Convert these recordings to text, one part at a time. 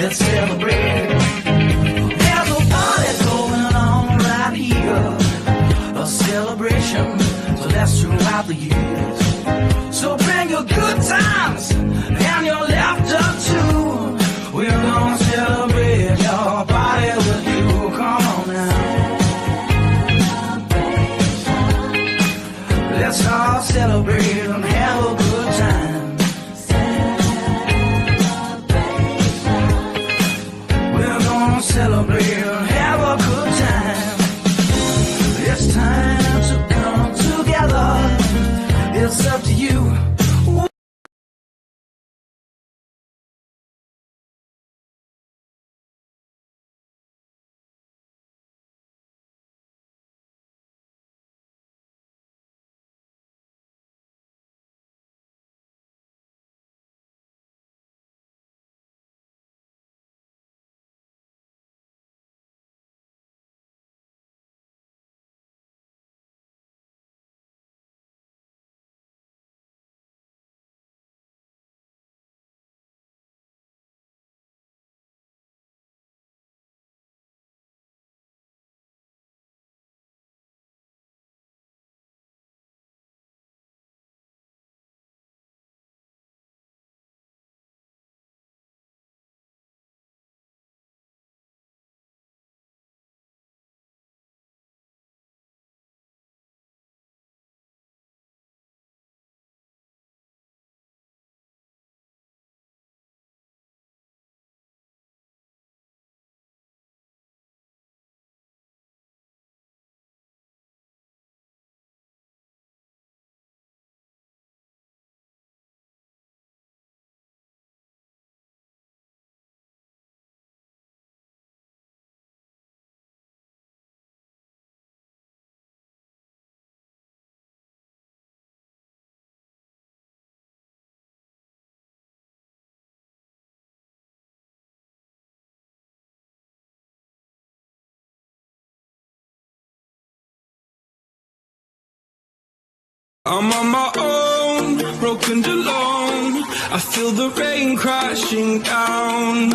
let's celebrate. There's a party going on right here, a celebration to last throughout the years. So bring your good times and your laughter too. We're gonna celebrate your party with you. Come on now. Let's all celebrate and have a good time. We're gonna celebrate and have a good time. It's time to come together. It's up to you. I'm on my own, broken and alone. I feel the rain crashing down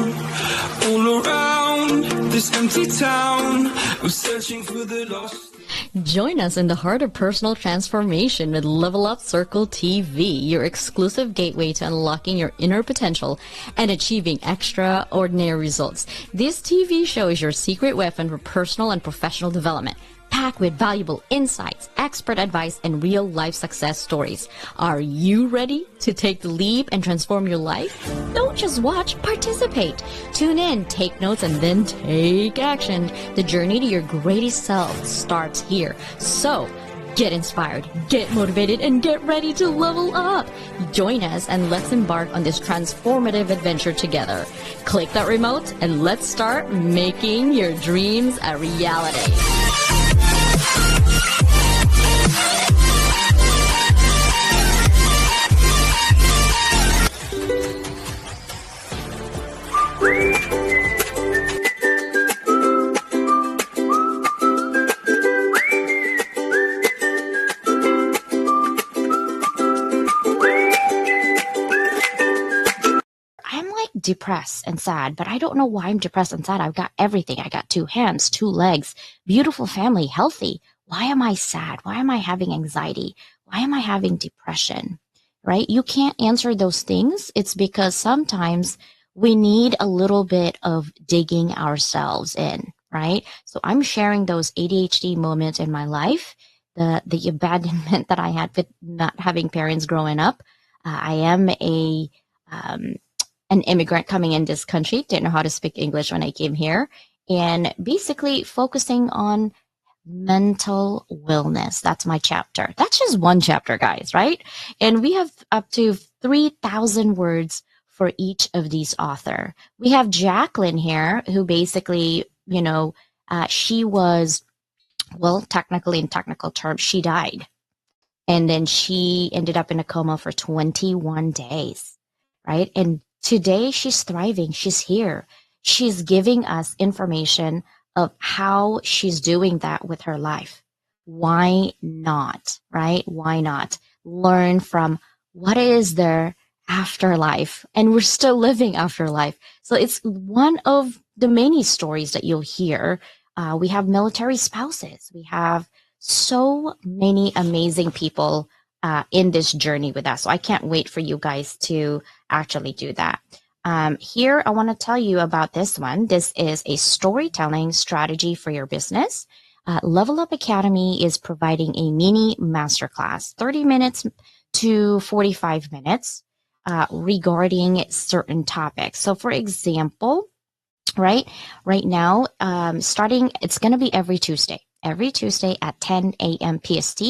all around this empty town. I'm searching for the lost. Join us in the heart of personal transformation with Level Up Circle TV, your exclusive gateway to unlocking your inner potential and achieving extraordinary results. This TV show is your secret weapon for personal and professional development, packed with valuable insights, expert advice, and real-life success stories. Are you ready to take the leap and transform your life? Don't just watch, participate. Tune in, take notes, and then take action. The journey to your greatest self starts here. So, get inspired, get motivated, and get ready to level up. Join us and let's embark on this transformative adventure together. Click that remote and let's start making your dreams a reality. Depressed and sad, but I don't know why I'm depressed and sad. I've got everything. I got 2 hands, 2 legs, beautiful family, healthy. Why am I sad? Why am I having anxiety? Why am I having depression? Right? You can't answer those things. It's because sometimes we need a little bit of digging ourselves in, right? So I'm sharing those ADHD moments in my life, the abandonment that I had with not having parents growing up. I am an immigrant coming in this country, didn't know how to speak English when I came here, and basically focusing on mental wellness. That's my chapter. That's just one chapter, guys, right? And we have up to 3,000 words for each of these authors. We have Jacqueline here, who basically, she was, well, technically in technical terms, she died. And then she ended up in a coma for 21 days, right? And today, she's thriving. She's here. She's giving us information of how she's doing that with her life. Why not, right? Why not learn from what is there afterlife, and we're still living afterlife. So it's one of the many stories that you'll hear. We have military spouses. We have so many amazing people in this journey with us. So I can't wait for you guys to actually do that. Here, I want to tell you about this one. This is a storytelling strategy for your business. Level Up Academy is providing a mini masterclass, 30 minutes to 45 minutes regarding certain topics. So, for example, right now, starting, it's going to be every Tuesday at 10 a.m. PST.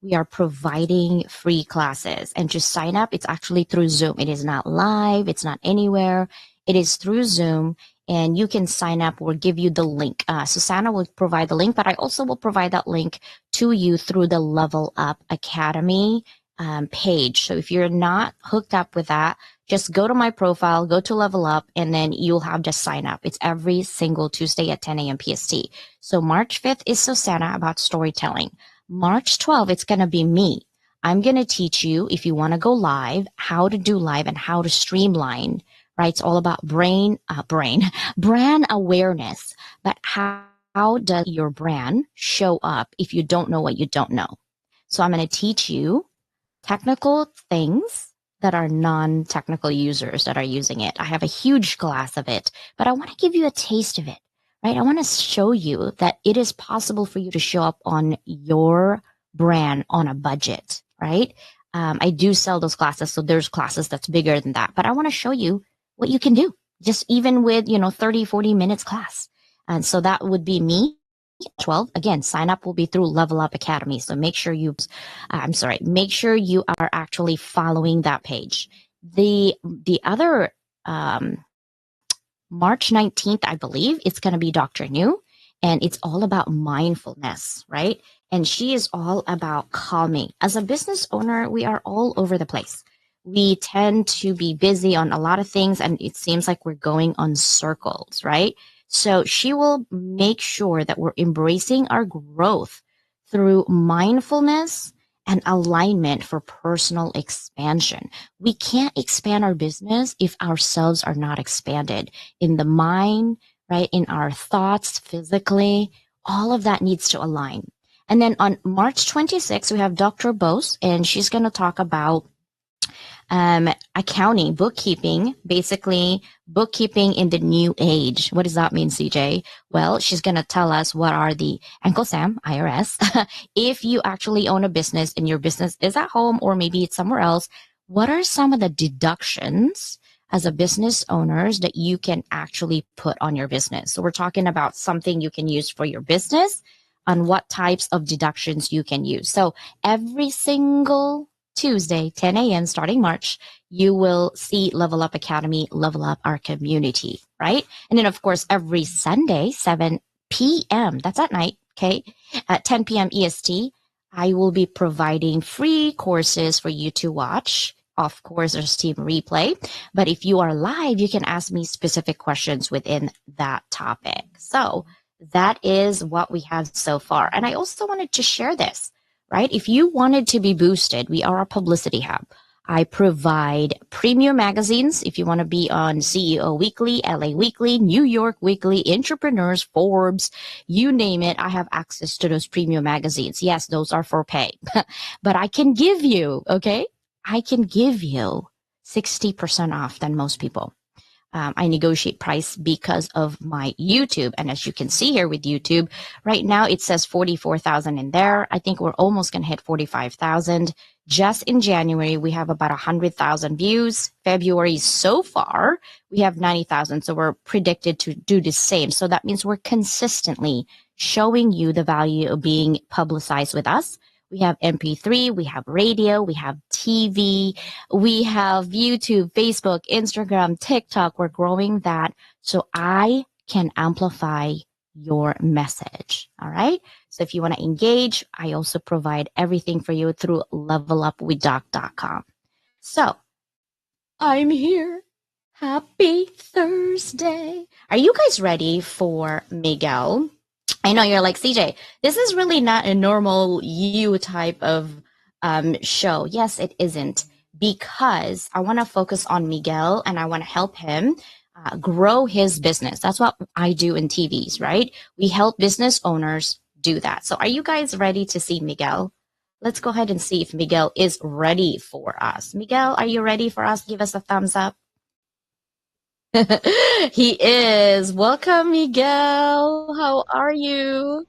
We are providing free classes, and to sign up, it's actually through Zoom. It is not live. It's not anywhere. It is through Zoom, and you can sign up. We'll give you the link. Susanna will provide the link, but I also will provide that link to you through the Level Up Academy page. So if you're not hooked up with that, just go to my profile, go to Level Up, and then you'll have to sign up. It's every single Tuesday at 10 a.m. PST. So March 5th is Susanna about storytelling. March 12th, it's going to be me. I'm going to teach you, if you want to go live, how to do live and how to streamline, right? It's all about brand awareness. But how does your brand show up if you don't know what you don't know? So I'm going to teach you technical things that are non-technical users that are using it. I have a huge class of it, but I want to give you a taste of it. Right? I want to show you that it is possible for you to show up on your brand on a budget, right? I do sell those classes, so there's classes that's bigger than that, but I want to show you what you can do just even with, 30, 40 minutes class. And so that would be me. 12. Again, sign up will be through Level Up Academy. So make sure you are actually following that page. The other, March 19th, I believe, it's going to be Dr. New, and it's all about mindfulness, right? And she is all about calming. As a business owner, we are all over the place. We tend to be busy on a lot of things, and it seems like we're going on circles, right? So she will make sure that we're embracing our growth through mindfulness and alignment for personal expansion. We can't expand our business if ourselves are not expanded in the mind, right? In our thoughts, physically, all of that needs to align. And then on March 26th, we have Dr. Bose, and she's going to talk about accounting, bookkeeping, basically bookkeeping in the new age. What does that mean, CJ? Well, she's going to tell us what are the Uncle Sam, IRS. If you actually own a business and your business is at home or maybe it's somewhere else, what are some of the deductions as a business owners that you can actually put on your business? So we're talking about something you can use for your business and what types of deductions you can use. So every single Tuesday, 10 a.m. starting March, you will see Level Up Academy, level up our community, right? And then, of course, every Sunday, 7 p.m., that's at night, okay, at 10 p.m. EST, I will be providing free courses for you to watch. Of course, there's team replay, but if you are live, you can ask me specific questions within that topic. So that is what we have so far. And I also wanted to share this. Right? If you wanted to be boosted, we are a publicity hub. I provide premium magazines. If you want to be on CEO Weekly, LA Weekly, New York Weekly, Entrepreneurs, Forbes, you name it, I have access to those premium magazines. Yes, those are for pay, but I can give you, okay? I can give you 60% off than most people. I negotiate price because of my YouTube. And as you can see here with YouTube, right now it says 44,000 in there. I think we're almost going to hit 45,000. Just in January, we have about 100,000 views. February so far, we have 90,000. So we're predicted to do the same. So that means we're consistently showing you the value of being publicized with us. We have MP3, we have radio, we have TV, we have YouTube, Facebook, Instagram, TikTok. We're growing that so I can amplify your message. All right. So if you want to engage, I also provide everything for you through levelupwithdoc.com. So I'm here. Happy Thursday. Are you guys ready for Miguel? I know you're like, CJ, this is really not a normal you type of show. Yes, it isn't. because I want to focus on Miguel and I want to help him grow his business. That's what I do in TVs, right? We help business owners do that. So are you guys ready to see Miguel? Let's go ahead and see if Miguel is ready for us. Miguel, are you ready for us? Give us a thumbs up. He is. Welcome, Miguel. How are you?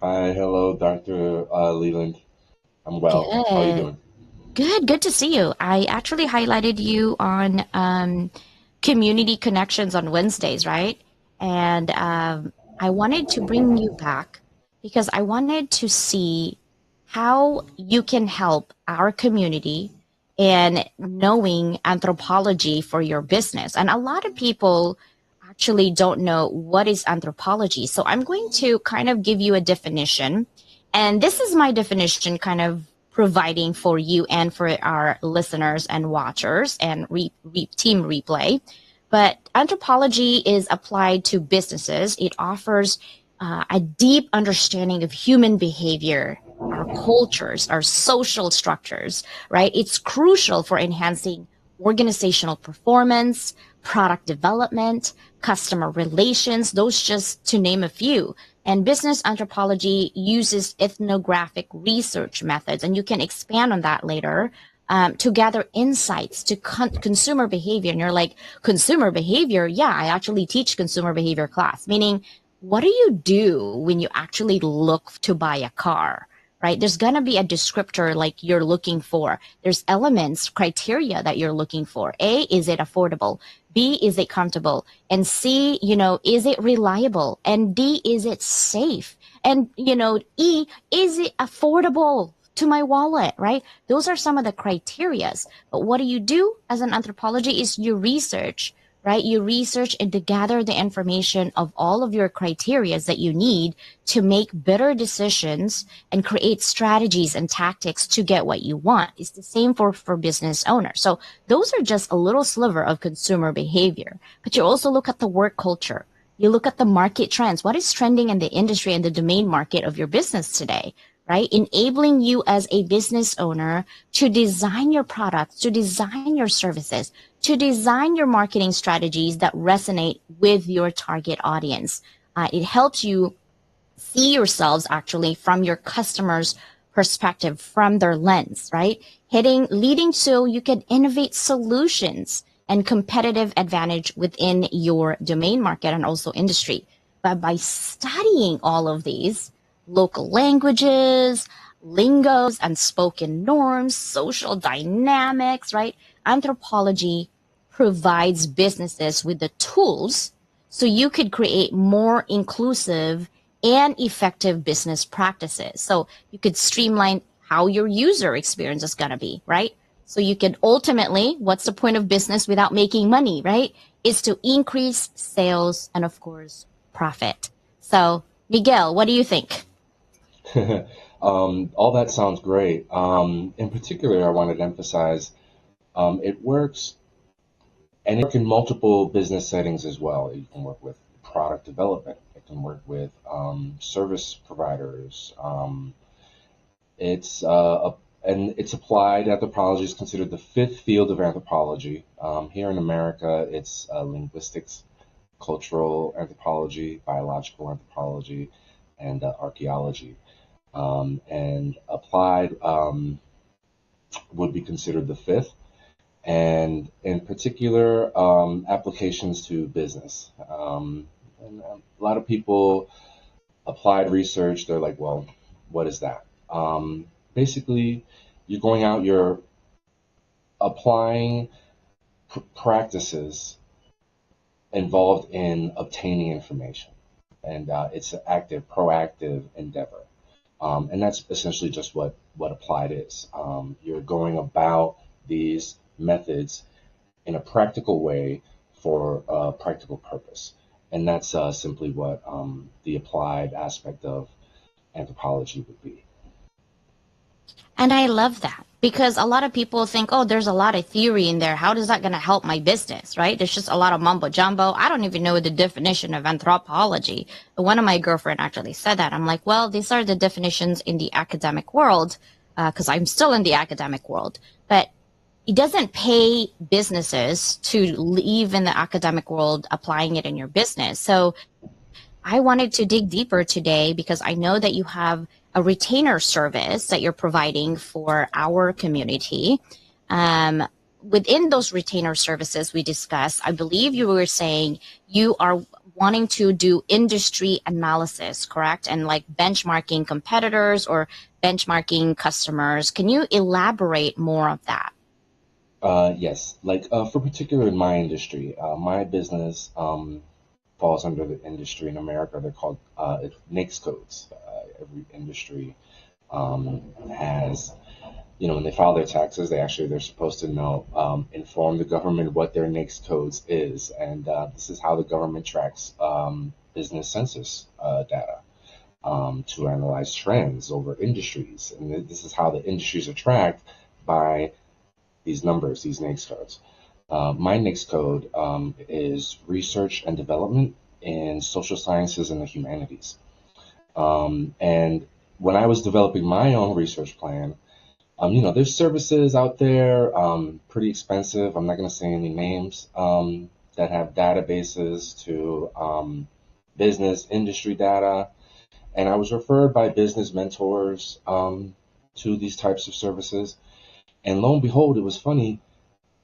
Hi, hello, Dr. Leland. I'm well. How are you Good. doing? Good to see you. I actually highlighted you on community connections on Wednesdays, right? And I wanted to bring you back because I wanted to see how you can help our community in knowing anthropology for your business. And a lot of people actually don't know what is anthropology. So I'm going to kind of give you a definition. And this is my definition kind of providing for you and for our listeners and watchers and team replay. But anthropology is applied to businesses. It offers a deep understanding of human behavior, our cultures, our social structures, right? It's crucial for enhancing organizational performance, product development, customer relations, those just to name a few. And business anthropology uses ethnographic research methods, and you can expand on that later, to gather insights to consumer behavior. And you're like, consumer behavior? Yeah, I actually teach consumer behavior class, meaning what do you do when you actually look to buy a car? Right? There's going to be a descriptor like you're looking for. There's elements, criteria that you're looking for. A, is it affordable? B, is it comfortable? And C, is it reliable? And D, is it safe? And, E, is it affordable to my wallet, right? Those are some of the criterias. But what do you do as an anthropology is you research, right? You research and to gather the information of all of your criterias that you need to make better decisions and create strategies and tactics to get what you want. It's the same for business owners. So those are just a little sliver of consumer behavior. But you also look at the work culture. You look at the market trends. What is trending in the industry and the domain market of your business today? Right? Enabling you as a business owner to design your products, to design your services, to design your marketing strategies that resonate with your target audience. It helps you see yourselves actually from your customers' perspective, from their lens, right? Leading so you can innovate solutions and competitive advantage within your domain market and also industry. But by studying all of these, local languages, lingos, unspoken norms, social dynamics, right? Anthropology provides businesses with the tools so you could create more inclusive and effective business practices. So you could streamline how your user experience is going to be, right? So you could ultimately, what's the point of business without making money, right? Is to increase sales and of course, profit. So Miguel, what do you think? All that sounds great. In particular, I wanted to emphasize it works and it works in multiple business settings as well. You can work with product development. It can work with service providers. And it's applied. Anthropology is considered the fifth field of anthropology. Here in America, it's linguistics, cultural anthropology, biological anthropology, and archaeology. And applied would be considered the fifth, and in particular, applications to business. And a lot of people applied research, they're like, well, what is that? Basically, you're going out, you're applying practices involved in obtaining information. And it's an active, proactive endeavor. And that's essentially just what applied is. You're going about these methods in a practical way for a practical purpose. And that's simply what the applied aspect of anthropology would be. And I love that because a lot of people think, oh, there's a lot of theory in there. How is that going to help my business, right? There's just a lot of mumbo jumbo. I don't even know the definition of anthropology. One of my girlfriend actually said that. I'm like, well, these are the definitions in the academic world because I'm still in the academic world. But it doesn't pay businesses to leave in the academic world applying it in your business. So I wanted to dig deeper today because I know that you have a retainer service that you're providing for our community. Within those retainer services we discussed, I believe you were saying you are wanting to do industry analysis, correct? And like benchmarking competitors or benchmarking customers. Can you elaborate more of that? Yes, like for particular in my industry, my business falls under the industry in America. They're called NAICS codes. Every industry has, when they file their taxes, they're supposed to know, inform the government what their NAICS codes is, and this is how the government tracks business census data to analyze trends over industries, and this is how the industries are tracked by these numbers, these NAICS codes. My NAICS code is research and development in social sciences and the humanities. And when I was developing my own research plan, there's services out there, pretty expensive. I'm not going to say any names, that have databases to business industry data. And I was referred by business mentors to these types of services. And lo and behold, it was funny.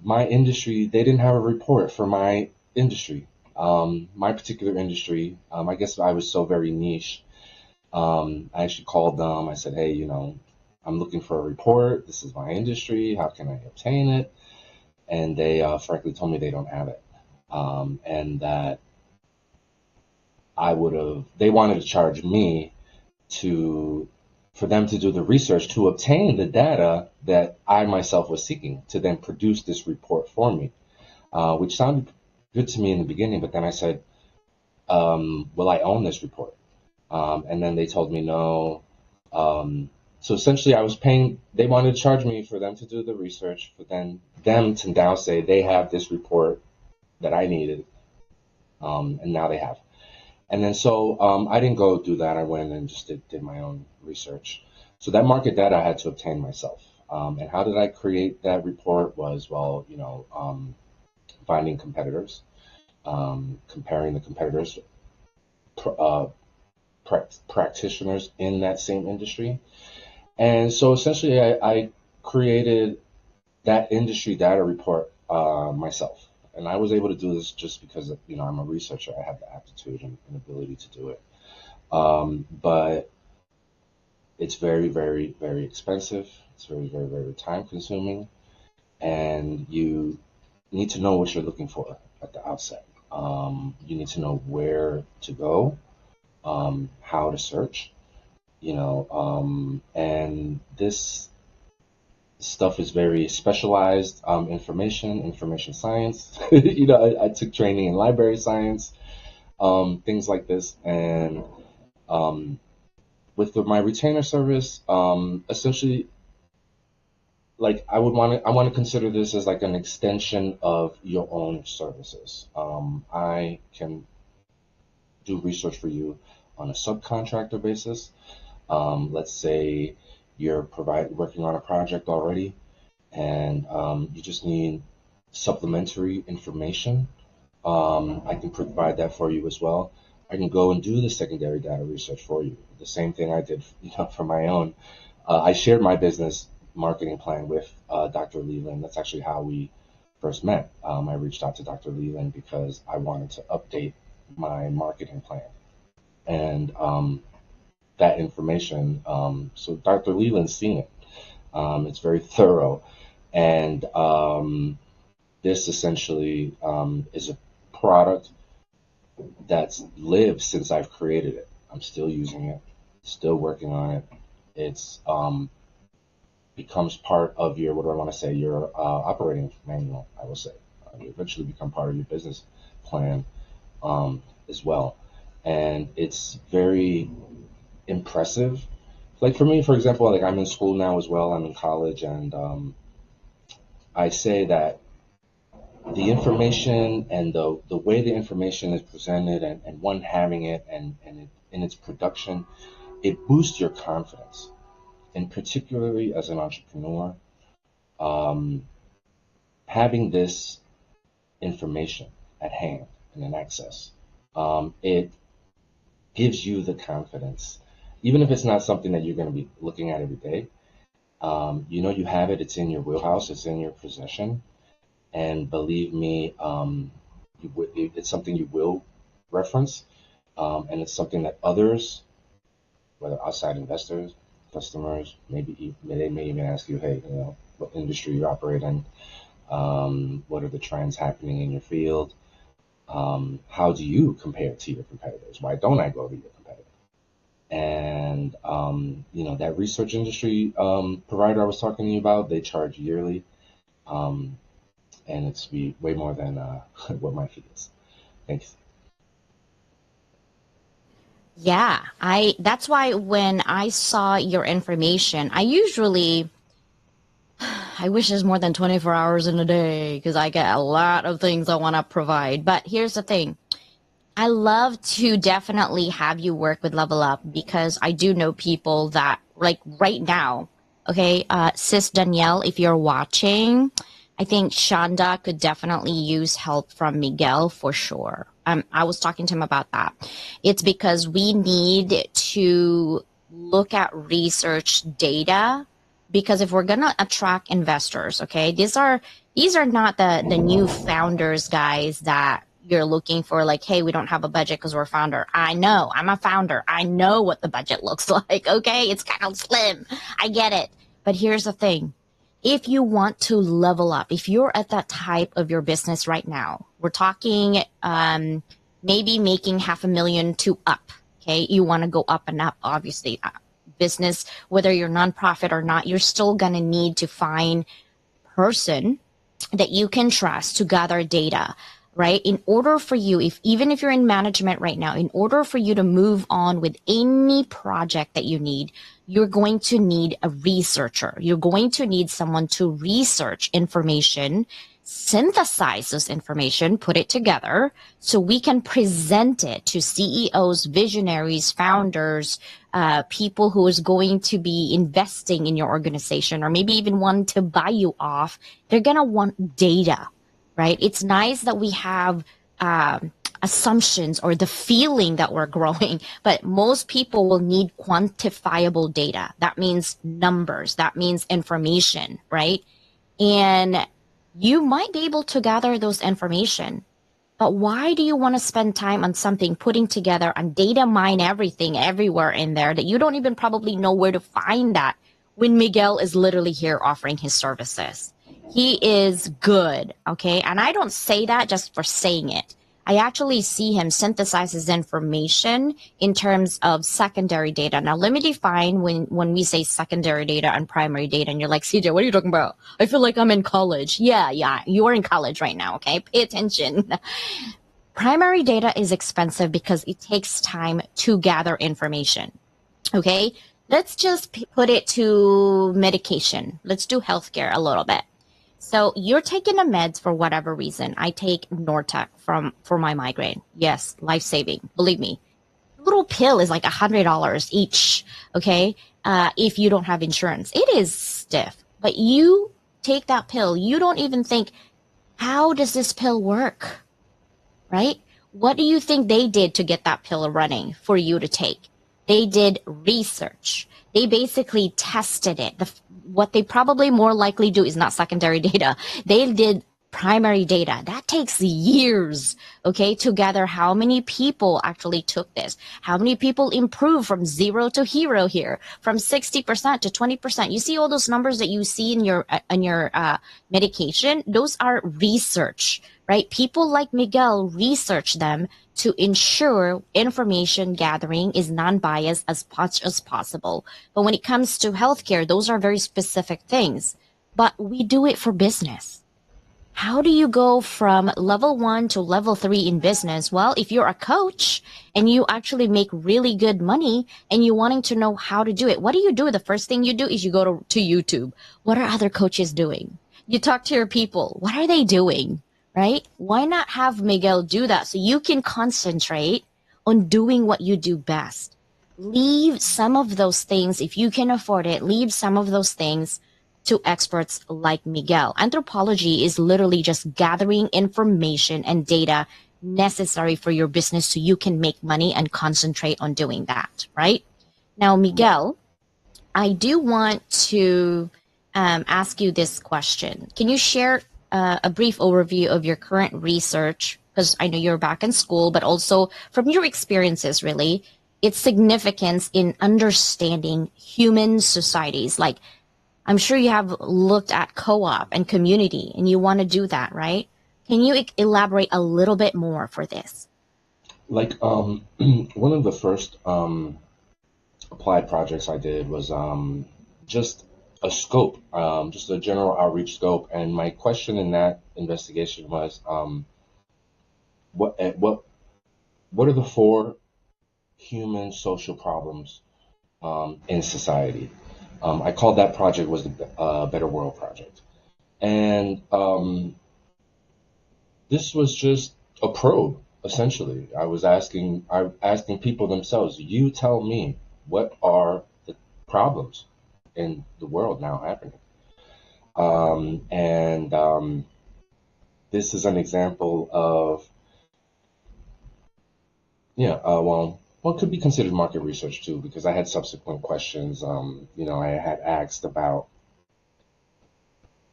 My industry, they didn't have a report for my industry, my particular industry. I guess I was so very niche. I actually called them. I said, hey, I'm looking for a report. This is my industry. How can I obtain it? And they frankly told me they don't have it. And that they wanted to charge me for them to do the research to obtain the data that I myself was seeking to then produce this report for me, which sounded good to me in the beginning. But then I said, will I own this report? And then they told me no. So essentially I was paying, they wanted to charge me for them to do the research, but then them to now say they have this report that I needed, and now they have. And then so I didn't go do that. I went and just did my own research. So that market data I had to obtain myself. And how did I create that report was, finding competitors, comparing the competitors, practitioners in that same industry. And so essentially I created that industry data report myself. And I was able to do this just because, I'm a researcher. I have the aptitude and ability to do it. But it's very, very, very expensive. It's very, very, very time consuming. And you need to know what you're looking for at the outset. You need to know where to go, how to search, and this stuff is very specialized information science. I took training in library science, things like this. And with my retainer service, essentially, like I want to consider this as like an extension of your own services. I can do research for you on a subcontractor basis. Let's say you're working on a project already, and you just need supplementary information. I can provide that for you as well. I can go and do the secondary data research for you. The same thing I did, for my own. I shared my business marketing plan with Dr. Leland. That's actually how we first met. I reached out to Dr. Leland because I wanted to update my marketing plan. And that information, so Dr. Leland's seen it. It's very thorough. And this essentially is a product that's lived since I've created it. I'm still using it, still working on it. It's becomes part of your, what do I want to say, your operating manual, I will say. You eventually become part of your business plan as well. And it's very impressive. Like for me, for example, like I'm in school now as well. I'm in college, and I say that the information and the way the information is presented, and one having it and in its production, it boosts your confidence. And particularly as an entrepreneur, having this information at hand and in access, it gives you the confidence, even if it's not something that you're going to be looking at every day. You know, you have it, it's in your wheelhouse, it's in your possession. And believe me, it's something you will reference. And it's something that others, whether outside investors, customers, they may even ask you, hey, you know, what industry you operate in, what are the trends happening in your field, how do you compare to your competitors? Why don't I go to your competitor? And you know, that research industry provider I was talking to you about, they charge yearly, and it's way more than what my fee is. Thanks. Yeah, that's why when I saw your information, I wish there's more than 24 hours in a day because I get a lot of things I want to provide. But here's the thing. I love to definitely have you work with Level Up because I do know people that, like right now, okay, Sis Danielle, if you're watching, I think Shonda could definitely use help from Miguel for sure. I was talking to him about that. It's because we need to look at research data because if we're going to attract investors, okay, these are not the new founders, guys, that you're looking for, like, hey, we don't have a budget because we're a founder. I know, I'm a founder. I know what the budget looks like, okay? It's kind of slim. I get it. But here's the thing. If you want to level up, if you're at that type of your business right now, we're talking maybe making $500,000 to up, okay? You want to go up and up, obviously. Business, whether you're nonprofit or not, you're still going to need to find person that you can trust to gather data, right? In order for you, even if you're in management right now, in order for you to move on with any project that you need, you're going to need a researcher. You're going to need someone to research information, synthesize this information, put it together so we can present it to CEOs, visionaries, founders, people who is going to be investing in your organization or maybe even want to buy you off. They're going to want data, right? It's nice that we have assumptions or the feeling that we're growing, but most people will need quantifiable data. That means numbers, that means information, right? And you might be able to gather those information, but why do you want to spend time on something, putting together and data mine everything everywhere in there that you don't even probably know where to find that when Miguel is literally here offering his services? He is good, okay? And I don't say that just for saying it. I actually see him synthesize his information in terms of secondary data. Now, let me define when we say secondary data and primary data, and you're like, CJ, what are you talking about? I feel like I'm in college. Yeah, you are in college right now, okay? Pay attention. Primary data is expensive because it takes time to gather information, okay? Let's just put it to medication. Let's do healthcare a little bit. So you're taking a meds for whatever reason. I take Nortec for my migraine. Yes, life-saving. Believe me. A little pill is like $100 each, okay? If you don't have insurance. It is stiff. But you take that pill. You don't even think, how does this pill work, right? What do you think they did to get that pill running for you to take? They did research. They basically tested it. What they probably more likely do is not secondary data. They did primary data. That takes years, okay, to gather how many people actually took this, how many people improved from 0 to hero here, from 60% to 20%. You see all those numbers that you see in your medication? Those are research, right? People like Miguel research them to ensure information gathering is non-biased as much as possible. But when it comes to healthcare, those are very specific things. But we do it for business. How do you go from level 1 to level 3 in business? Well, if you're a coach and you actually make really good money and you're wanting to know how to do it, what do you do? The first thing you do is you go to YouTube. What are other coaches doing? You talk to your people. What are they doing? Right? Why not have Miguel do that so you can concentrate on doing what you do best? Leave some of those things, if you can afford it, leave some of those things to experts like Miguel. Anthropology is literally just gathering information and data necessary for your business so you can make money and concentrate on doing that, right? Now, Miguel, I do want to ask you this question. Can you share a brief overview of your current research? Because I know you're back in school, but also from your experiences, really, its significance in understanding human societies. Like, I'm sure you have looked at co-op and community, and you want to do that, right? Can you elaborate a little bit more for this? Like one of the first applied projects I did was just a scope, just a general outreach scope. And my question in that investigation was, what are the four human social problems in society? I called that project was the Better World Project, and this was just a probe. Essentially, I asking people themselves. You tell me, what are the problems in the world now happening? And this is an example of, yeah, well, what could be considered market research too, because I had subsequent questions. I had asked about,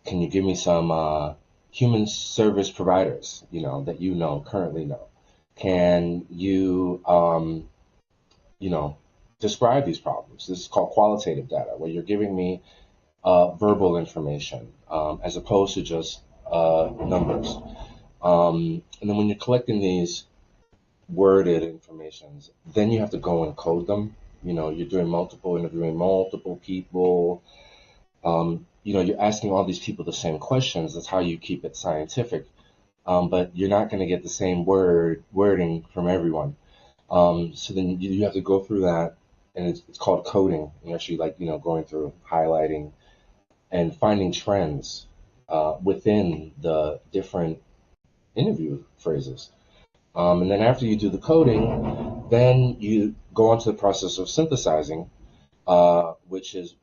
can you give me some human service providers, that currently know? Can you, describe these problems? This is called qualitative data, where you're giving me verbal information as opposed to just numbers. And then when you're collecting these worded informations, then you have to go and code them. You're interviewing multiple people. You're asking all these people the same questions. That's how you keep it scientific. But you're not going to get the same wording from everyone. So then you have to go through that, and it's called coding. And actually, going through highlighting and finding trends within the different interview phrases. And then after you do the coding, then you go on to the process of synthesizing, which is,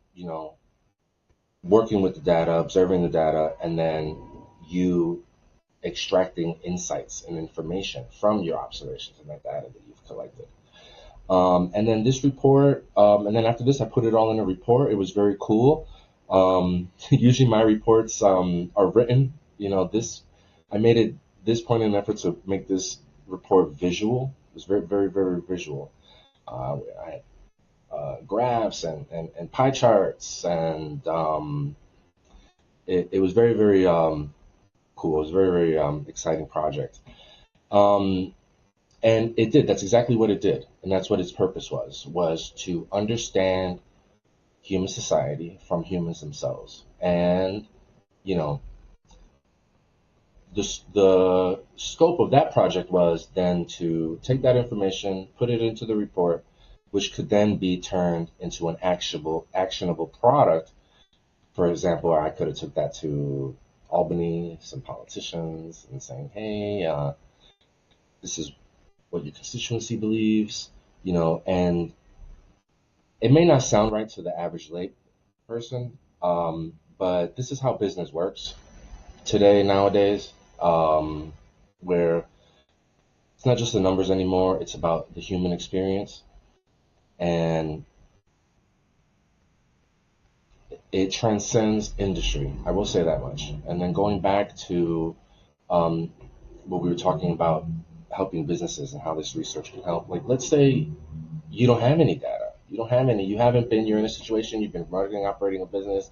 working with the data, observing the data, and then you extracting insights and information from your observations and that data that you've collected. And then this report, and then after this, I put it all in a report. It was very cool. Usually my reports are written. I made it this point in an effort to make this report visual. It was very, very, very visual. I had graphs and pie charts, and it was very, very cool. It was a very, very exciting project. And it did. That's exactly what it did. And that's what its purpose was to understand human society from humans themselves. And, the scope of that project was then to take that information, put it into the report, which could then be turned into an actionable product. For example, I could have took that to Albany, some politicians, and saying, hey, this is what your constituency believes, and it may not sound right to the average lay person, but this is how business works nowadays, where it's not just the numbers anymore, it's about the human experience, and it transcends industry. I will say that much. And then going back to what we were talking about, helping businesses and how this research can help. Like, let's say you don't have any data. You haven't been, you're in a situation, you've been running, operating a business.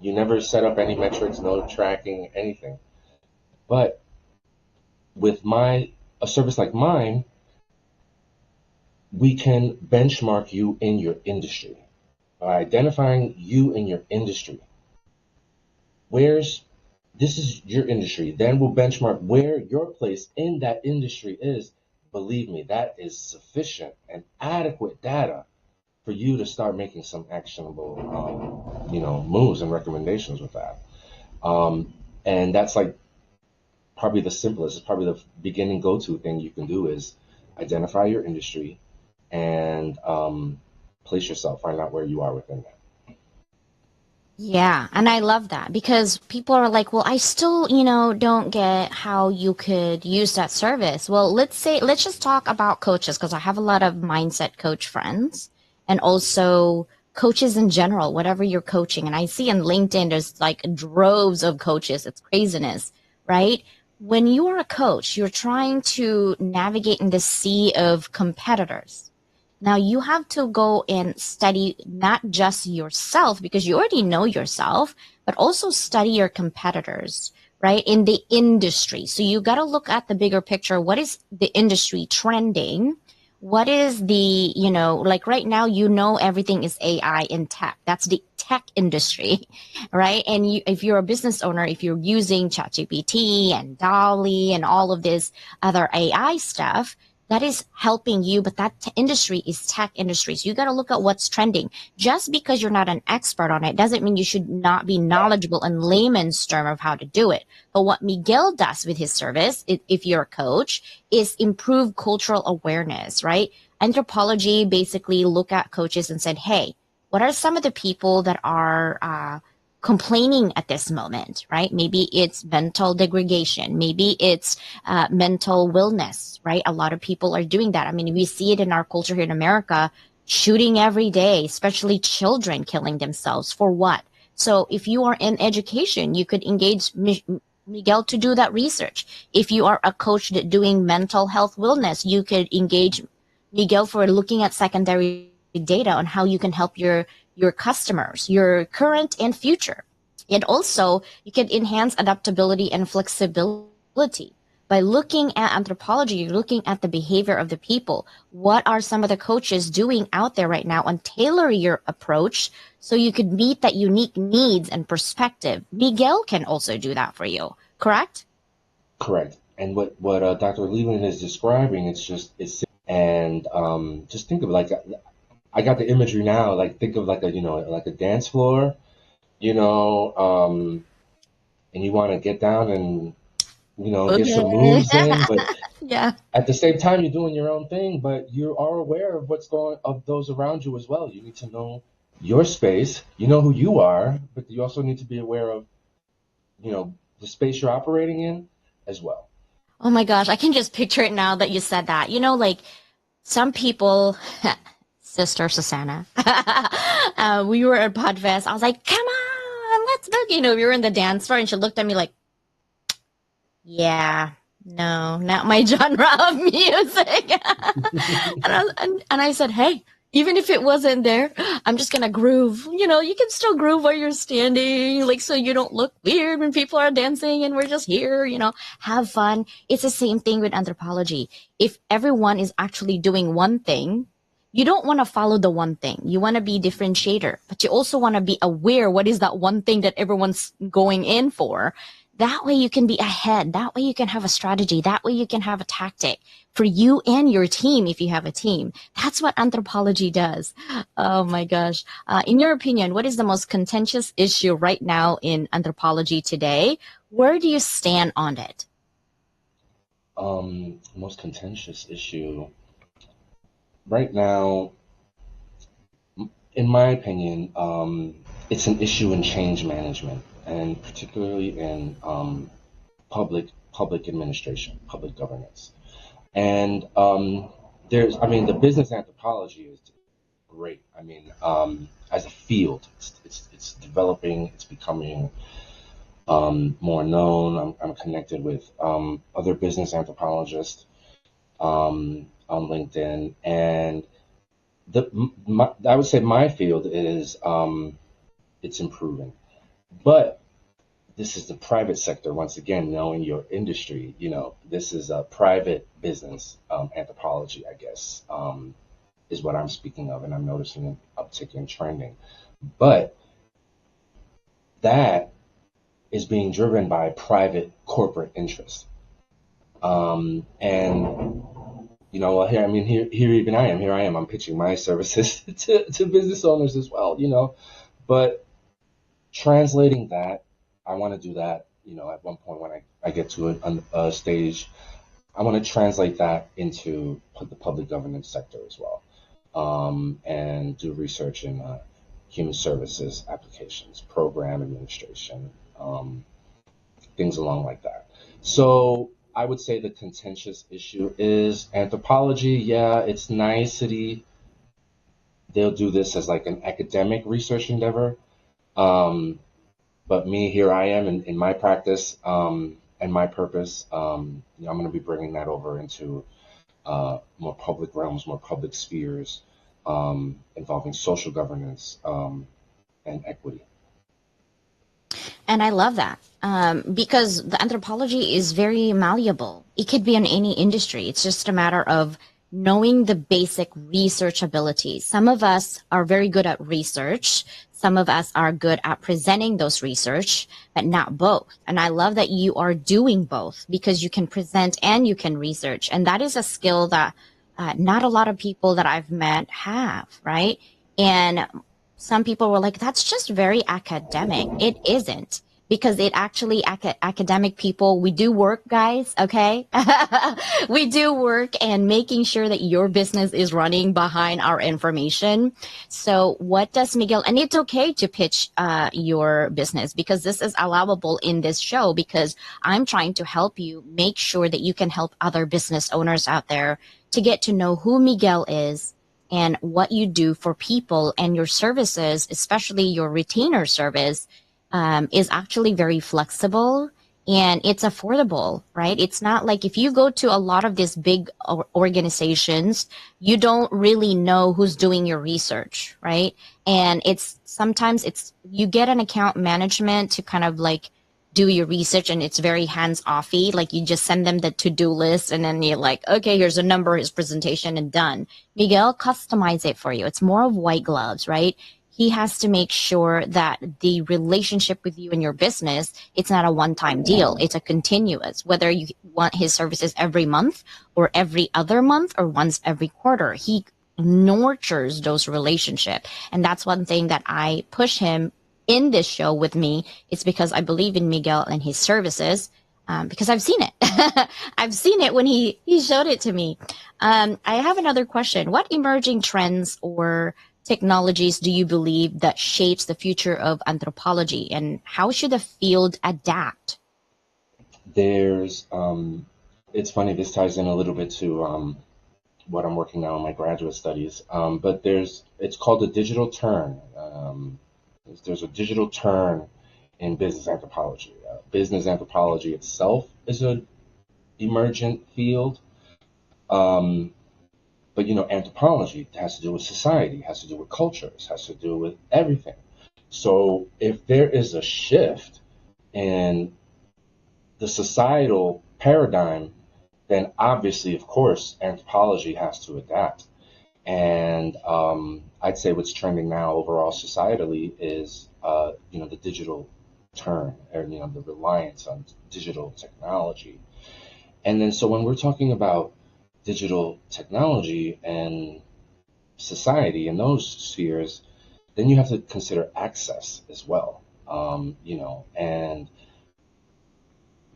You never set up any metrics, no tracking, anything. But with a service like mine, we can benchmark you in your industry. By identifying you in your industry. This is your industry. Then we'll benchmark where your place in that industry is. Believe me, that is sufficient and adequate data for you to start making some actionable, moves and recommendations with that. And that's like probably the simplest. It's probably the beginning go-to thing you can do is identify your industry and place yourself, find out where you are within that. Yeah, and I love that because people are like, well, I still, don't get how you could use that service. Well, let's just talk about coaches because I have a lot of mindset coach friends and also coaches in general, whatever you're coaching. And I see on LinkedIn, there's like droves of coaches. It's craziness, right? When you are a coach, you're trying to navigate in the sea of competitors. Now you have to go and study not just yourself because you already know yourself, but also study your competitors, right? In the industry. So you got to look at the bigger picture. What is the industry trending? What is the, like right now, everything is AI in tech. That's the tech industry, right? And if you're a business owner, if you're using ChatGPT and Dolly and all of this other AI stuff, that is helping you, but that industry is tech industry. So you got to look at what's trending. Just because you're not an expert on it doesn't mean you should not be knowledgeable in layman's term of how to do it. But what Miguel does with his service, if you're a coach, is improve cultural awareness, right? Anthropology basically look at coaches and said, hey, what are some of the people that are complaining at this moment, right? Maybe it's mental degradation. Maybe it's mental wellness, right? A lot of people are doing that. I mean, we see it in our culture here in America, shooting every day, especially children killing themselves for what? So if you are in education, you could engage Miguel to do that research. If you are a coach that doing mental health wellness, you could engage Miguel for looking at secondary data on how you can help your customers, your current and future. And also, you can enhance adaptability and flexibility. By looking at anthropology, you're looking at the behavior of the people. What are some of the coaches doing out there right now and tailor your approach so you could meet that unique needs and perspective. Miguel can also do that for you, correct? Correct. And what Dr. Leland is describing, and just think of like I got the imagery now. Like think of like a like a dance floor, you know, and you want to get down and get some Okay. moves in, but Yeah. at the same time you're doing your own thing, but you are aware of what's going of those around you as well. You need to know your space. You know who you are, but you also need to be aware of the space you're operating in as well. Oh my gosh, I can just picture it now that you said that. Like some people, Sister Susanna, we were at Podfest. I was like, come on, let's book. We were in the dance floor and she looked at me like, yeah, no, not my genre of music. And I said, hey, even if it wasn't there, I'm just gonna groove. You can still groove while you're standing, like so you don't look weird when people are dancing and we're just here, have fun. It's the same thing with anthropology. If everyone is actually doing one thing, you don't want to follow the one thing. You want to be differentiator, but you also want to be aware what is that one thing that everyone's going in for. That way you can be ahead. That way you can have a strategy. That way you can have a tactic for you and your team if you have a team. That's what anthropology does. Oh my gosh. In your opinion, what is the most contentious issue right now in anthropology today? Where do you stand on it? Most contentious issue right now, in my opinion, it's an issue in change management, and particularly in public administration, public governance. And the business anthropology is great. As a field, it's developing, it's becoming more known. I'm connected with other business anthropologists on LinkedIn, and I would say my field is it's improving, but this is the private sector. Once again, knowing your industry, this is a private business anthropology, I guess, is what I'm speaking of, and I'm noticing an uptick in trending. But that is being driven by private corporate interests. And well, here even I am. Here I am. I'm pitching my services to business owners as well. But translating that, I want to do that. At one point when I get to a stage, I want to translate that into the public governance sector as well, and do research in human services applications, program administration, things along like that. So I would say the contentious issue is anthropology. Yeah, it's nice they'll do this as like an academic research endeavor. But me, here I am in my practice and my purpose. I'm going to be bringing that over into more public realms, more public spheres, involving social governance and equity. And I love that because the anthropology is very malleable. It could be in any industry. It's just a matter of knowing the basic research abilities. Some of us are very good at research. Some of us are good at presenting those research, but not both. And I love that you are doing both because you can present and you can research. And that is a skill that not a lot of people that I've met have, right? And some people were like, that's just very academic. It isn't, because it actually, academic people, we do work, guys, okay? We do work and making sure that your business is running behind our information. So what does Miguel, and it's okay to pitch your business, because this is allowable in this show, because I'm trying to help you make sure that you can help other business owners out there to get to know who Miguel is and what you do for people, and your services, especially your retainer service, is actually very flexible and it's affordable, right? It's not like if you go to a lot of these big organizations, you don't really know who's doing your research, right? And sometimes you get an account management to kind of like do your research, and it's very hands-offy. Like you just send them the to-do list and then you're like, okay, here's a number, his presentation, and done. Miguel customize it for you. It's more of white gloves, right? He has to make sure that the relationship with you and your business, it's not a one-time deal. It's a continuous, whether you want his services every month or every other month or once every quarter. He nurtures those relationships. And that's one thing that I push him in this show with me. It's because I believe in Miguel and his services, because I've seen it. I've seen it when he showed it to me. I have another question. What emerging trends or technologies do you believe that shapes the future of anthropology, and how should the field adapt? There's, it's funny, this ties in a little bit to what I'm working now in my graduate studies, but it's called a digital turn. There's a digital turn in business anthropology. Business anthropology itself is an emergent field. But anthropology has to do with society, has to do with cultures, has to do with everything. So if there is a shift in the societal paradigm, then obviously, of course, anthropology has to adapt. And I'd say what's trending now overall societally is the digital turn, or the reliance on digital technology. And then so when we're talking about digital technology and society and those spheres, then you have to consider access as well. And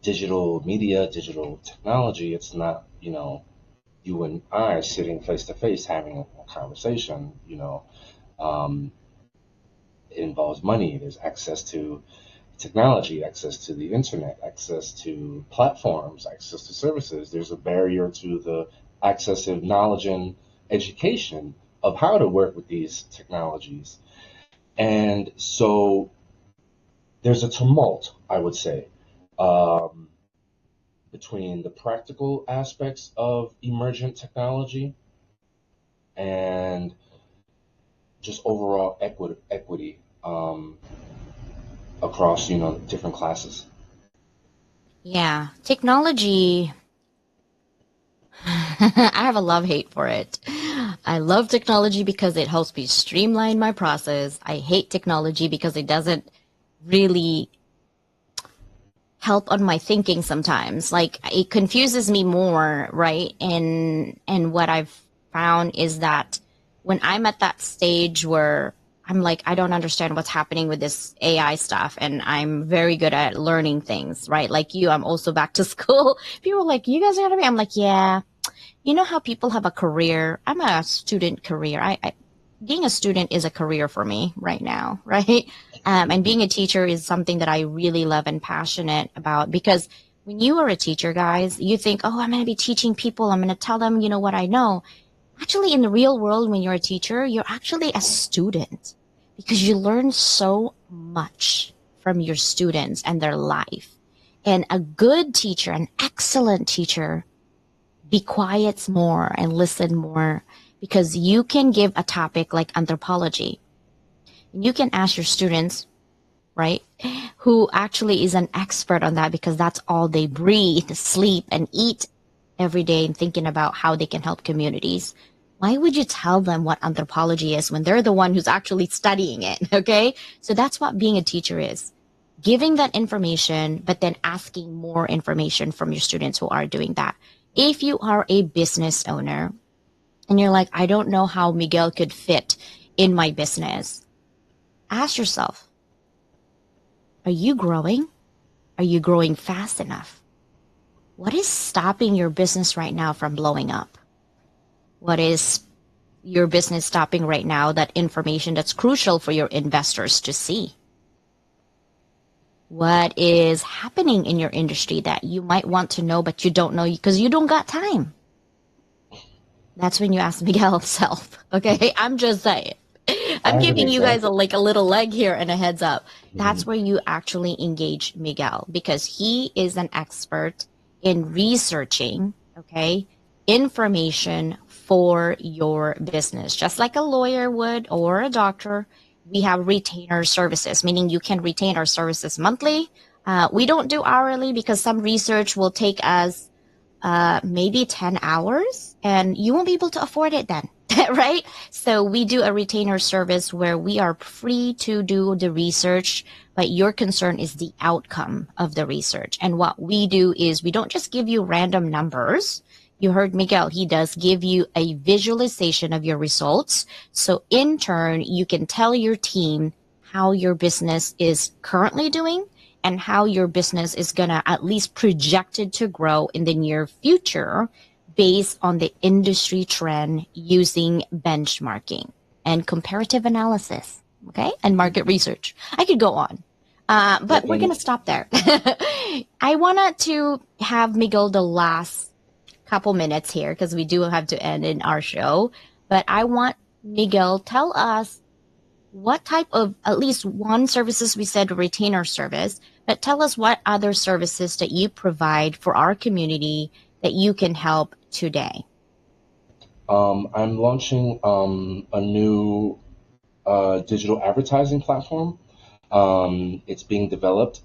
digital media, digital technology, it's not, you and I sitting face to face having a conversation, it involves money. There's access to technology, access to the internet, access to platforms, access to services. There's a barrier to the access of knowledge and education of how to work with these technologies. And so there's a tumult, I would say, between the practical aspects of emergent technology and just overall equity across, different classes. Yeah, technology. I have a love-hate for it. I love technology because it helps me streamline my process. I hate technology because it doesn't really help on my thinking sometimes. Like, it confuses me more, right? And what I've found is that when I'm at that stage where I'm like, I don't understand what's happening with this AI stuff, and I'm very good at learning things, right? Like you, I'm also back to school. People are like, you guys are gonna be, I'm like, yeah. You know how people have a career? I'm a student career. being a student is a career for me right now, right? And being a teacher is something that I really love and passionate about, because when you are a teacher, guys, you think, oh, I'm going to be teaching people. I'm going to tell them, what I know. Actually, in the real world, when you're a teacher, you're actually a student, because you learn so much from your students and their life. And a good teacher, an excellent teacher, be quiet more and listen more, because you can give a topic like anthropology. And you can ask your students, right, who actually is an expert on that, because that's all they breathe, sleep, and eat every day, and thinking about how they can help communities. Why would you tell them what anthropology is when they're the one who's actually studying it? Okay. So that's what being a teacher is. Giving that information, but then asking more information from your students who are doing that. If you are a business owner and you're like, I don't know how Miguel could fit in my business, ask yourself, are you growing? Are you growing fast enough? What is stopping your business right now from blowing up? What is your business stopping right now, that information that's crucial for your investors to see? What is happening in your industry that you might want to know, but you don't know because you don't got time? That's when you ask Miguel himself. Okay, I'm just saying. I'm giving you guys a little leg here and a heads up. That's where you actually engage Miguel, because he is an expert in researching, okay, information for your business. Just like a lawyer would, or a doctor, we have retainer services, meaning you can retain our services monthly. We don't do hourly, because some research will take us maybe 10 hours, and you won't be able to afford it then. Right? So we do a retainer service where we are free to do the research, but your concern is the outcome of the research. And what we do is we don't just give you random numbers. You heard Miguel, he does give you a visualization of your results. So in turn, you can tell your team how your business is currently doing and how your business is going to at least projected to grow in the near future, based on the industry trend, using benchmarking and comparative analysis, okay, and market research. I could go on, but we're going to stop there. I wanted to have Miguel the last couple minutes here, because we do have to end in our show. But I want Miguel, tell us what type of, at least one services, we said retainer service, but tell us what other services that you provide for our community that you can help today. I'm launching a new digital advertising platform. It's being developed.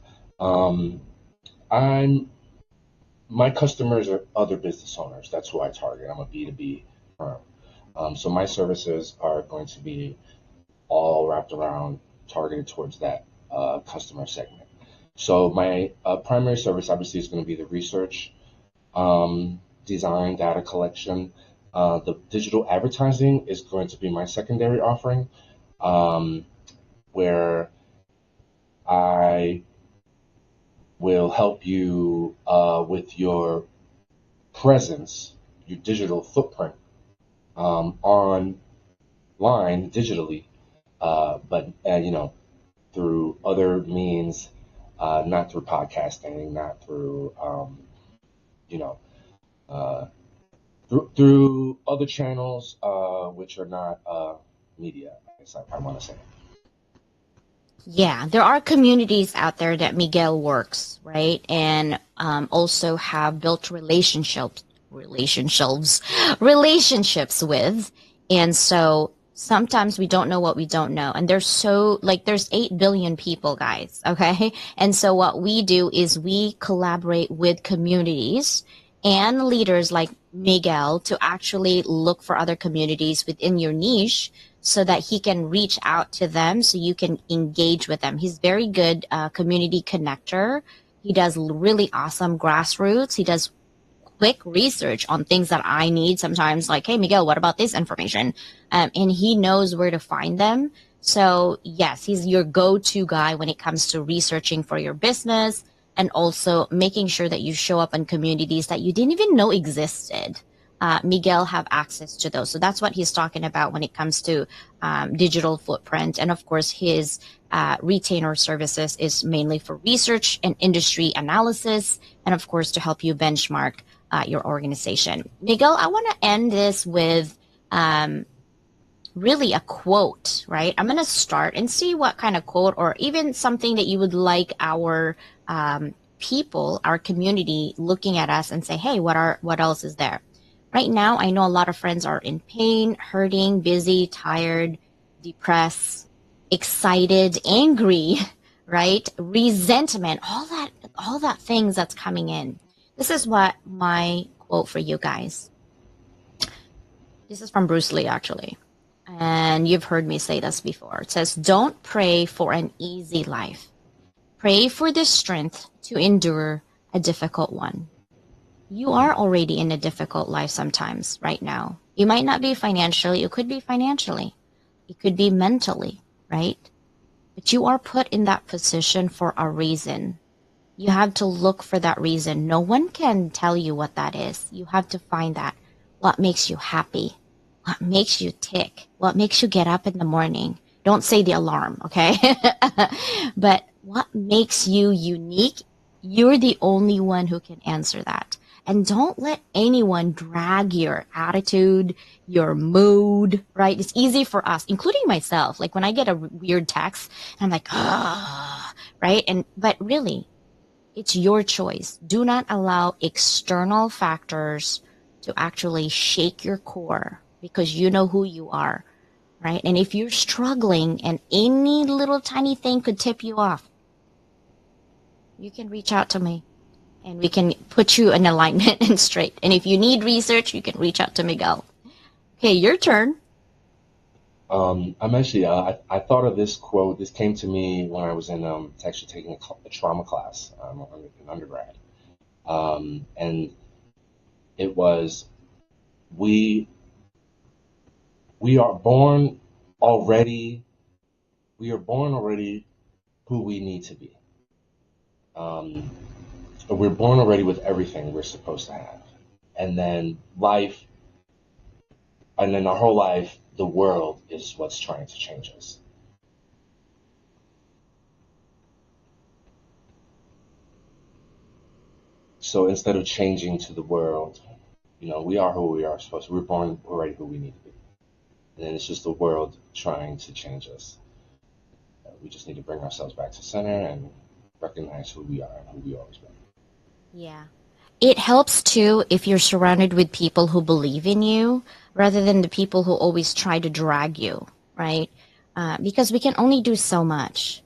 My customers are other business owners. That's who I target. I'm a B2B firm. So my services are going to be all wrapped around, targeted towards that customer segment. So my primary service obviously is going to be the research, design, data collection. The digital advertising is going to be my secondary offering, where I will help you with your presence, your digital footprint online digitally, but through other means, not through podcasting, not through through other channels, which are not media, I guess I want to say. Yeah, there are communities out there that Miguel works, right? And also have built relationships with. And so sometimes we don't know what we don't know. And there's 8 billion people, guys. Okay. And so what we do is we collaborate with communities and leaders like Miguel to actually look for other communities within your niche, so that he can reach out to them, so you can engage with them. He's very good community connector. He does really awesome grassroots. He does quick research on things that I need sometimes, like, hey, Miguel, what about this information? And he knows where to find them. So yes, he's your go-to guy when it comes to researching for your business, and also making sure that you show up in communities that you didn't even know existed. Miguel have access to those. So that's what he's talking about when it comes to digital footprint. And of course, his retainer services is mainly for research and industry analysis, and of course, to help you benchmark your organization. Miguel, I want to end this with really a quote, right? I'm going to start and see what kind of quote or even something that you would like our people, our community looking at us and say, hey, what else is there? Right now, I know a lot of friends are in pain, hurting, busy, tired, depressed, excited, angry, right? Resentment, all that things that's coming in. This is what my quote for you guys. This is from Bruce Lee, actually. And you've heard me say this before. It says, don't pray for an easy life. Pray for the strength to endure a difficult one. You are already in a difficult life sometimes right now. You might not be financially. It could be financially. It could be mentally, right? But you are put in that position for a reason. You have to look for that reason. No one can tell you what that is. You have to find that. What makes you happy? What makes you tick? What makes you get up in the morning? Don't say the alarm, okay? But what makes you unique? You're the only one who can answer that. And don't let anyone drag your attitude, your mood, right? It's easy for us, including myself. Like when I get a weird text, and I'm like, right? But really, it's your choice. Do not allow external factors to actually shake your core, because you know who you are, right? And if you're struggling and any little tiny thing could tip you off, you can reach out to me and we can put you in alignment and straight. And if you need research, you can reach out to Miguel. Okay, your turn. I'm actually, I thought of this quote. This came to me when I was actually taking a trauma class in undergrad. And it was, we are born already, who we need to be. We're born already with everything we're supposed to have. And then our whole life, the world is what's trying to change us. So instead of changing to the world, we are who we are supposed to. We're born already who we need to be. And then it's just the world trying to change us. We just need to bring ourselves back to center and recognize who we are and who we always been. Yeah. It helps too if you're surrounded with people who believe in you rather than the people who always try to drag you, right? Because we can only do so much,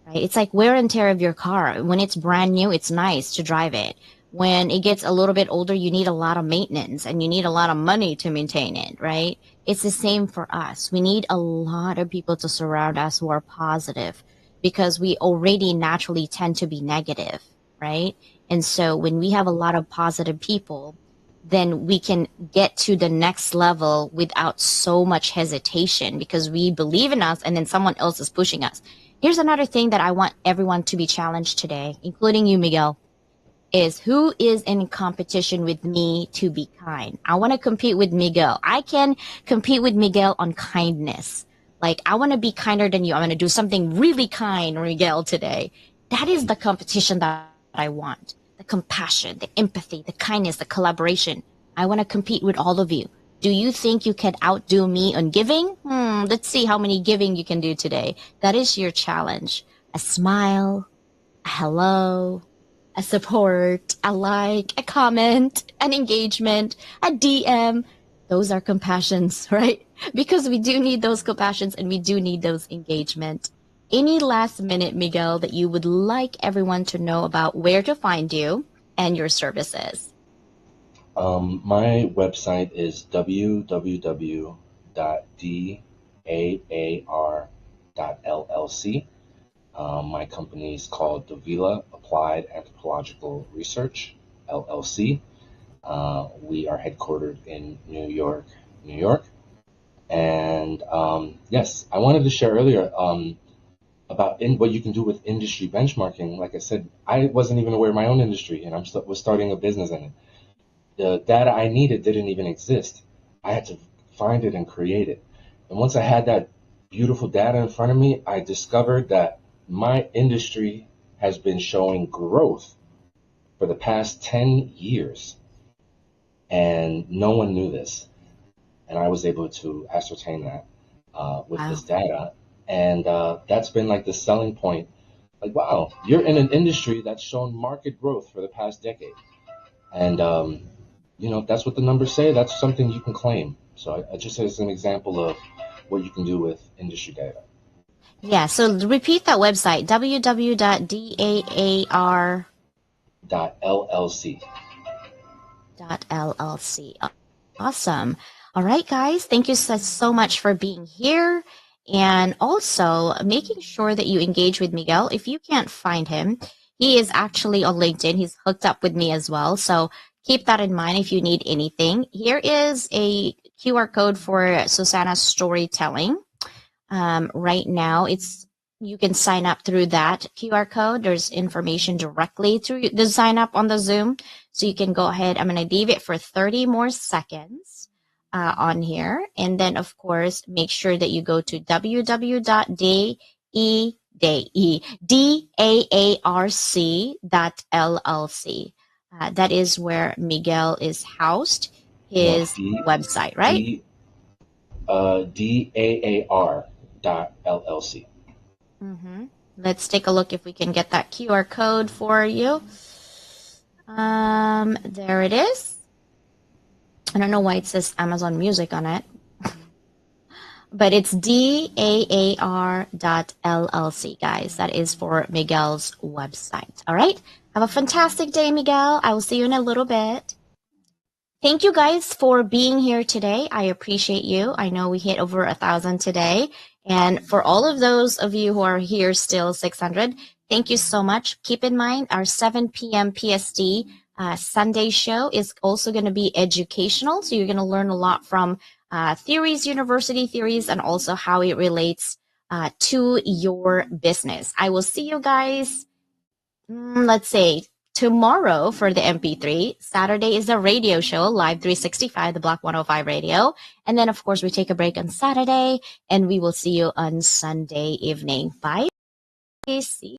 right? It's like wear and tear of your car. When it's brand new, it's nice to drive it. When it gets a little bit older, you need a lot of maintenance and you need a lot of money to maintain it, right? It's the same for us. We need a lot of people to surround us who are positive because we already naturally tend to be negative, right? And so when we have a lot of positive people, then we can get to the next level without so much hesitation because we believe in us and then someone else is pushing us. Here's another thing that I want everyone to be challenged today, including you, Miguel, is who is in competition with me to be kind. I want to compete with Miguel. I can compete with Miguel on kindness. Like, I want to be kinder than you. I'm going to do something really kind, Miguel, today. That is the competition that I want. The compassion, the empathy, the kindness, the collaboration. I want to compete with all of you. Do you think you can outdo me on giving? Let's see how many giving you can do today. That is your challenge. A smile, a hello, a support, a like, a comment, an engagement, a DM. Those are compassions, right? Because we do need those compassions and we do need those engagement. Any last minute, Miguel, that you would like everyone to know about where to find you and your services? My website is www.daar.llc. My company is called Davila Applied Anthropological Research, LLC. We are headquartered in New York, New York. And yes, I wanted to share earlier about what you can do with industry benchmarking. Like I said, I wasn't even aware of my own industry, and was starting a business in it. the data I needed didn't even exist. I had to find it and create it. And once I had that beautiful data in front of me, I discovered that my industry has been showing growth for the past 10 years. And no one knew this. And I was able to ascertain that with Wow. this data. And that's been like the selling point. Like, wow, you're in an industry that's shown market growth for the past decade. And, if that's what the numbers say, that's something you can claim. So I just as an example of what you can do with industry data. Yeah, so repeat that website, www.daar.llc. .llc. Awesome. All right, guys, thank you so much for being here and also making sure that you engage with Miguel. If you can't find him, he is actually on LinkedIn. He's hooked up with me as well. So keep that in mind if you need anything. Here is a QR code for Susanna's storytelling. Right now, you can sign up through that QR code. There's information directly through the sign up on the Zoom. So you can go ahead. I'm going to leave it for 30 more seconds on here. And then, of course, make sure that you go to www.daarc.llc. That is where Miguel is housed, No, his website, right? DAAR.llc. Let's take a look if we can get that QR code for you. There it is. I don't know why it says Amazon Music on it, but it's DAAR.llc, guys. That is for Miguel's website. All right. Have a fantastic day, Miguel. I will see you in a little bit. Thank you guys for being here today. I appreciate you. I know we hit over 1,000 today. And for all of those of you who are here still 600, thank you so much. Keep in mind our 7 p.m. PST Sunday show is also going to be educational. So you're going to learn a lot from theories, university theories, and also how it relates to your business. I will see you guys, let's say, tomorrow for the MP3. Saturday is a radio show, Live 365, the Block 105 radio. And then, of course, we take a break on Saturday, and we will see you on Sunday evening. Bye. See